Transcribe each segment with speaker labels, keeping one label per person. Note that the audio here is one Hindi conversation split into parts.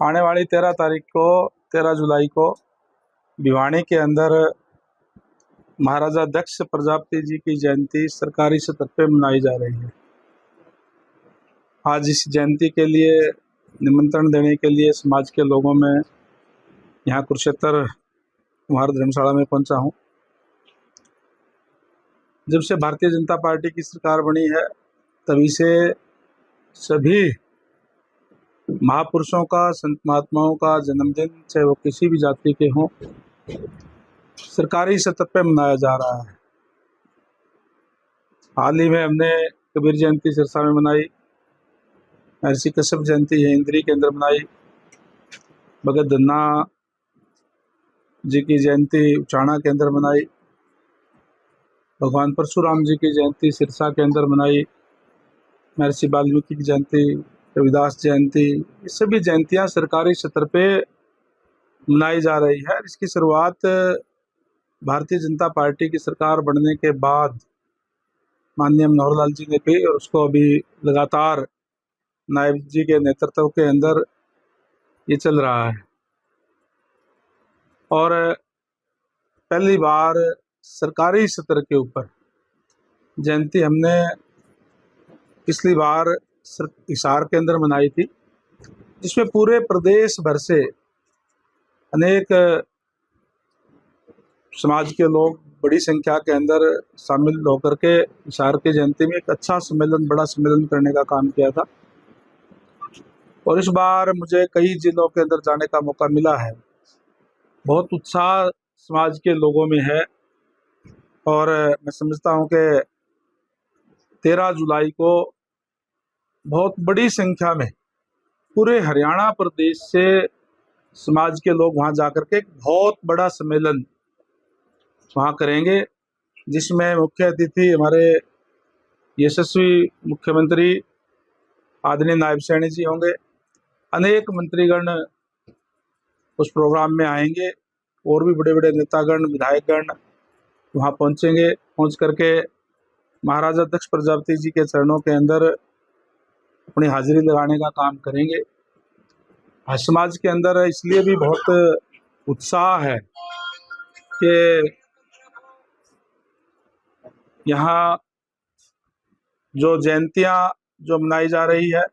Speaker 1: आने वाली 13 जुलाई को भिवानी के अंदर महाराजा दक्ष प्रजापति जी की जयंती सरकारी स्तर पे मनाई जा रही है। आज इस जयंती के लिए निमंत्रण देने के लिए समाज के लोगों में यहाँ कुरुक्षेत्र कुमार धर्मशाला में पहुंचा हूँ। जब से भारतीय जनता पार्टी की सरकार बनी है तभी से सभी महापुरुषों का, संत महात्माओं का जन्मदिन, चाहे वो किसी भी जाति के हों, सरकारी स्तर पे मनाया जा रहा है। हाल ही में हमने कबीर जयंती सिरसा में मनाई, महर्षि कश्यप जयंती इंद्री के अंदर मनाई, भगत धन्ना जी की जयंती उचाणा के अंदर मनाई, भगवान परशुराम जी की जयंती सिरसा के अंदर मनाई, महर्षि वाल्मीकि की जयंती, रविदास जयंती, ये सभी जयंतियाँ सरकारी स्तर पे मनाई जा रही है। इसकी शुरुआत भारतीय जनता पार्टी की सरकार बनने के बाद माननीय मनोहर लाल जी ने की और उसको अभी लगातार नायब जी के नेतृत्व के अंदर ये चल रहा है। और पहली बार सरकारी स्तर के ऊपर जयंती हमने पिछली बार हिसार के अंदर मनाई थी, जिसमें पूरे प्रदेश भर से अनेक समाज के लोग बड़ी संख्या के अंदर शामिल होकर के हिसार की जयंती में एक अच्छा सम्मेलन, बड़ा सम्मेलन करने का काम किया था। और इस बार मुझे कई जिलों के अंदर जाने का मौका मिला है। बहुत उत्साह समाज के लोगों में है और मैं समझता हूं कि 13 जुलाई को बहुत बड़ी संख्या में पूरे हरियाणा प्रदेश से समाज के लोग वहां जाकर के एक बहुत बड़ा सम्मेलन वहां करेंगे, जिसमें मुख्य अतिथि हमारे यशस्वी मुख्यमंत्री आदरणीय नायब सैनी जी होंगे। अनेक मंत्रीगण उस प्रोग्राम में आएंगे और भी बड़े बड़े नेतागण, विधायकगण वहाँ पहुँचेंगे। पहुँच करके महाराजा दक्ष प्रजापति जी के चरणों के अंदर अपनी हाजिरी लगाने का काम करेंगे। आज समाज के अंदर इसलिए भी बहुत उत्साह है कि यहाँ जो जयंतियाँ जो मनाई जा रही है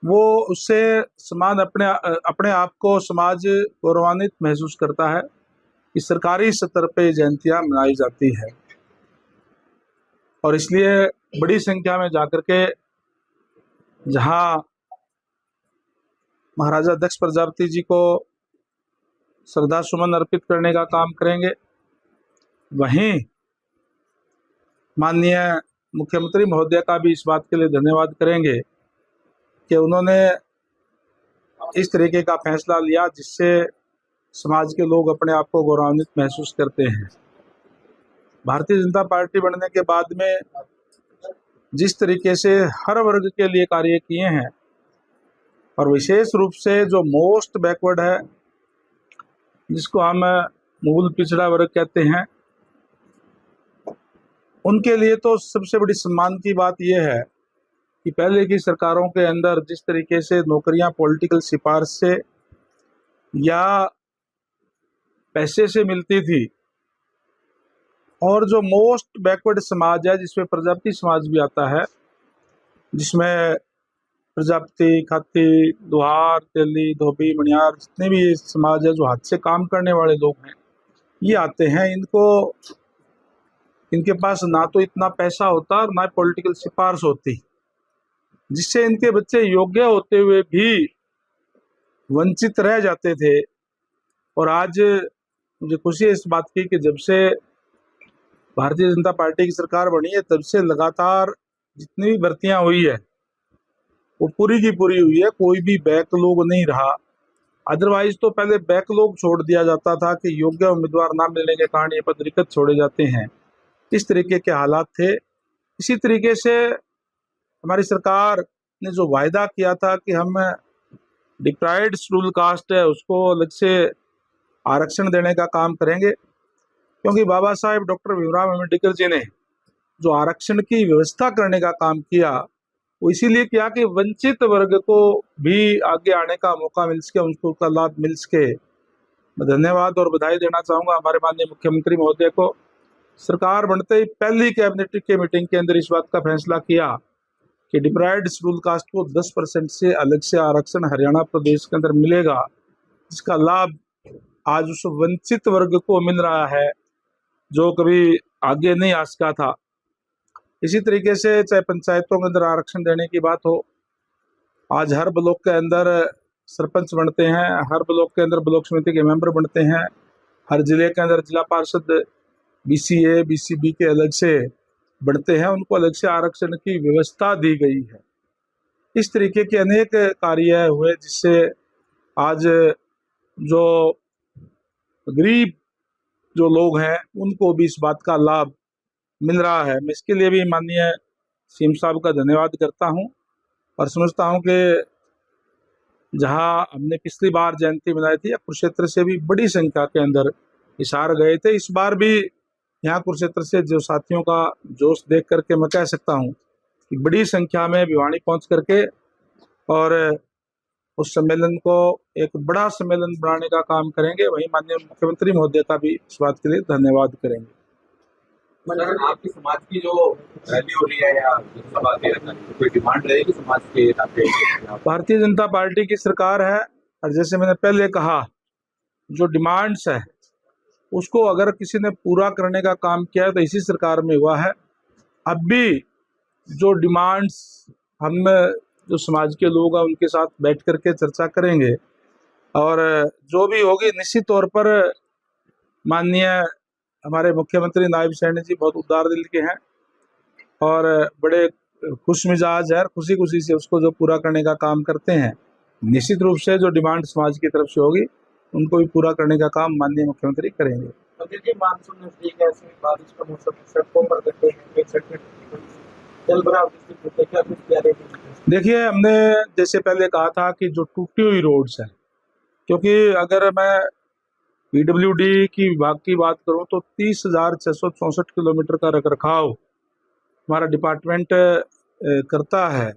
Speaker 1: वो उससे समाज अपने आप को समाज गौरवान्वित महसूस करता है कि सरकारी स्तर पे जयंतियाँ मनाई जाती है। और इसलिए बड़ी संख्या में जाकर के जहाँ महाराजा दक्ष प्रजापति जी को श्रद्धा सुमन अर्पित करने का काम करेंगे, वहीं माननीय मुख्यमंत्री महोदय का भी इस बात के लिए धन्यवाद करेंगे कि उन्होंने इस तरीके का फैसला लिया जिससे समाज के लोग अपने आप को गौरवान्वित महसूस करते हैं। भारतीय जनता पार्टी बनने के बाद में जिस तरीके से हर वर्ग के लिए कार्य किए हैं और विशेष रूप से जो मोस्ट बैकवर्ड है, जिसको हम मूल पिछड़ा वर्ग कहते हैं, उनके लिए तो सबसे बड़ी सम्मान की बात यह है कि पहले की सरकारों के अंदर जिस तरीके से नौकरियां पॉलिटिकल सिफारिश से या पैसे से मिलती थी, और जो मोस्ट बैकवर्ड समाज है जिसमें प्रजापति समाज भी आता है, जिसमें प्रजापति, खाती, लोहार, तेली, धोबी, मणियार, जितने भी समाज है जो हाथ से काम करने वाले लोग हैं, ये आते हैं। इनके पास ना तो इतना पैसा होता और ना पॉलिटिकल सिफारिश होती, जिससे इनके बच्चे योग्य होते हुए भी वंचित रह जाते थे। और आज मुझे खुशी है इस बात की कि जब से भारतीय जनता पार्टी की सरकार बनी है तब से लगातार जितनी भी भर्तियां हुई है वो पूरी की पूरी हुई है, कोई भी बैकलॉग नहीं रहा। अदरवाइज तो पहले बैकलॉग छोड़ दिया जाता था कि योग्य उम्मीदवार ना मिलने के कारण ये पद रिक्त छोड़े जाते हैं, इस तरीके के हालात थे। इसी तरीके से हमारी सरकार ने जो वायदा किया था कि हम डिप्राइव्ड शेड्यूल कास्ट है उसको अलग से आरक्षण देने का काम करेंगे, क्योंकि बाबा साहेब डॉक्टर भीमराव अम्बेडकर जी ने जो आरक्षण की व्यवस्था करने का काम किया वो इसीलिए किया कि वंचित वर्ग को भी आगे आने का मौका मिल सके, उनको का लाभ मिल सके। मैं धन्यवाद और बधाई देना चाहूँगा हमारे माननीय मुख्यमंत्री महोदय को। सरकार बनते ही पहली कैबिनेट की मीटिंग के अंदर इस बात का फैसला किया कि डिप्राइव्ड शेड्यूल कास्ट को 10% से अलग से आरक्षण हरियाणा प्रदेश के अंदर मिलेगा। इसका लाभ आज उस वंचित वर्ग को मिल रहा है जो कभी आगे नहीं आ सका था। इसी तरीके से चाहे पंचायतों के अंदर आरक्षण देने की बात हो, आज हर ब्लॉक के अंदर सरपंच बनते हैं, हर ब्लॉक के अंदर ब्लॉक समिति के मेंबर बनते हैं, हर जिले के अंदर जिला पार्षद BCA BCB के अलग से बढ़ते हैं, उनको अलग से आरक्षण की व्यवस्था दी गई है। इस तरीके के अनेक कार्य हुए जिससे आज जो गरीब जो लोग हैं उनको भी इस बात का लाभ मिल रहा है। मैं इसके लिए भी माननीय CM साहब का धन्यवाद करता हूं और समझता हूं कि जहां हमने पिछली बार जयंती मनाई थी, कुरुक्षेत्र से भी बड़ी संख्या के अंदर हिसार गए थे। इस बार भी यहाँ कुरुक्षेत्र से जो साथियों का जोश देख करके मैं कह सकता हूँ कि बड़ी संख्या में भिवानी पहुँच करके और उस सम्मेलन को एक बड़ा सम्मेलन बनाने का काम करेंगे। वहीं माननीय मुख्यमंत्री महोदय का भी इस बात के लिए धन्यवाद करेंगे।
Speaker 2: मतलब आपकी समाज की जो रैली हो रही है या सभा के कोई डिमांड रहेगी समाज के नाते?
Speaker 1: भारतीय जनता पार्टी की सरकार है और जैसे मैंने पहले कहा, जो डिमांड्स है उसको अगर किसी ने पूरा करने का काम किया है तो इसी सरकार में हुआ है। अब भी जो डिमांड्स हम जो समाज के लोग हैं उनके साथ बैठ करके चर्चा करेंगे और जो भी होगी निश्चित तौर पर माननीय हमारे मुख्यमंत्री नायब सैनी जी बहुत उदार दिल के हैं और बड़े खुश मिजाज है, खुशी खुशी से उसको जो पूरा करने का काम करते हैं। निश्चित रूप से जो डिमांड समाज की तरफ से होगी उनको भी पूरा करने का काम माननीय मुख्यमंत्री करेंगे।
Speaker 2: मानसून नजदीक है, बारिश का मौसम, सड़कों पर जल भराव क्या कुछ किया?
Speaker 1: देखिए, हमने जैसे पहले कहा था कि जो टूटी हुई रोड्स हैं, क्योंकि अगर मैं PWD की विभाग की बात करूं तो 30,664 किलोमीटर का रखरखाव हमारा डिपार्टमेंट करता है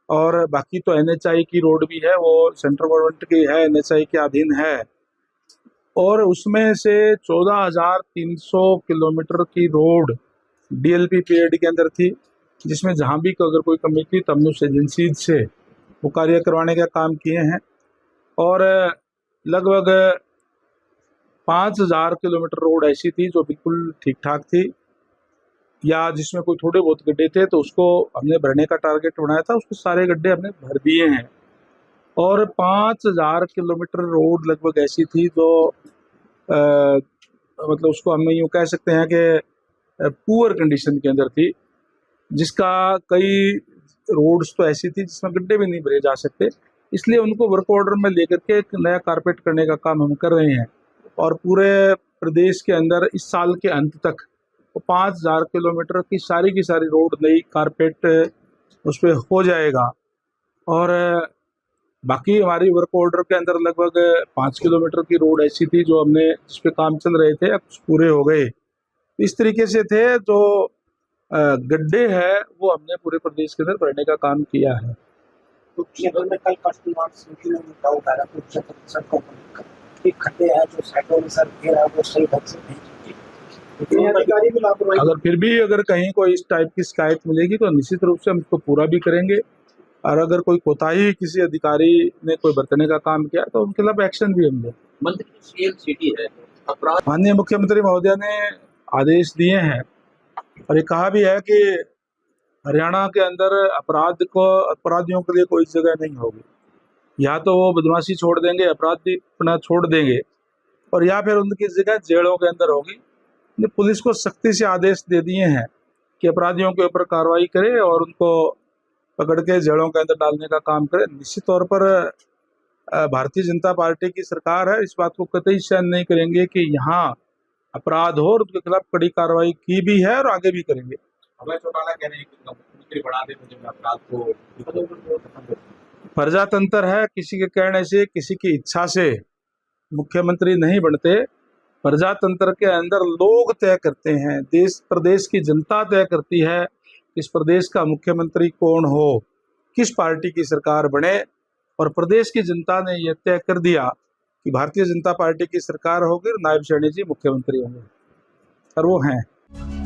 Speaker 1: और बाकी तो NHI की रोड भी है, वो सेंट्रल गवर्नमेंट की है, NHI के अधीन है और उसमें से 14,300 किलोमीटर की रोड DLP पीरियड के अंदर थी, जिसमें जहाँ भी अगर कोई कमी थी तब हमने उस एजेंसी से वो कार्य करवाने का काम किए हैं और लगभग 5,000 किलोमीटर रोड ऐसी थी जो बिल्कुल ठीक ठाक थी या जिसमें कोई थोड़े बहुत गड्ढे थे तो उसको हमने भरने का टारगेट बनाया था, उसके सारे गड्ढे हमने भर दिए हैं और 5,000 किलोमीटर रोड लगभग ऐसी थी जो मतलब उसको हम यूँ कह सकते हैं कि पुअर कंडीशन के अंदर थी, जिसका कई रोड्स तो ऐसी थी जिसमें गड्ढे भी नहीं भरे जा सकते। इसलिए उनको वर्क ऑर्डर में लेकर के एक नया कारपेट करने का काम हम कर रहे हैं और पूरे प्रदेश के अंदर इस साल के अंत तक 5,000 किलोमीटर की सारी रोड नई कारपेट उस पर हो जाएगा और बाकी हमारी वर्क ऑर्डर के अंदर लगभग 5 किलोमीटर की रोड ऐसी थी जो हमने जिस पे काम चल रहे थे, कुछ पूरे हो गए। इस तरीके से थे जो गड्ढे है वो हमने पूरे प्रदेश के अंदर भरने का काम किया है।
Speaker 2: में कल सड़कों पर खड्डे हैं जो साइडों में सर घेरा वो सही ढंग से नहीं, अधिकारी भी लापरवाही।
Speaker 1: अगर फिर भी अगर कहीं कोई इस टाइप की शिकायत मिलेगी तो निश्चित रूप से हम उसको पूरा भी करेंगे और अगर कोई कोताही किसी अधिकारी ने कोई बरतने का काम किया तो उनके खिलाफ एक्शन भी हम लेंगे।
Speaker 2: मंत्री सिटी है,
Speaker 1: माननीय मुख्यमंत्री महोदय ने आदेश दिए हैं और ये कहा भी है कि हरियाणा के अंदर अपराधियों के लिए कोई जगह नहीं होगी। या तो वो बदमाशी छोड़ देंगे, अपराधीपना छोड़ देंगे और या फिर उनकी जगह जेलों के अंदर होगी। पुलिस को सख्ती से आदेश दे दिए हैं कि अपराधियों के ऊपर कार्रवाई करे और उनको पकड़ के जेलों के अंदर डालने का काम करे। निश्चित तौर पर भारतीय जनता पार्टी की सरकार है, इस बात को कतई सहन नहीं करेंगे कि यहाँ अपराध हो और उसके खिलाफ कड़ी कार्रवाई की भी है और आगे भी करेंगे। प्रजातंत्र है, किसी के कहने से किसी की इच्छा से मुख्यमंत्री नहीं बनते। प्रजातंत्र के अंदर लोग तय करते हैं, देश प्रदेश की जनता तय करती है इस प्रदेश का मुख्यमंत्री कौन हो, किस पार्टी की सरकार बने। और प्रदेश की जनता ने यह तय कर दिया कि भारतीय जनता पार्टी की सरकार होगी और नायब सैनी जी मुख्यमंत्री होंगे, और वो हैं।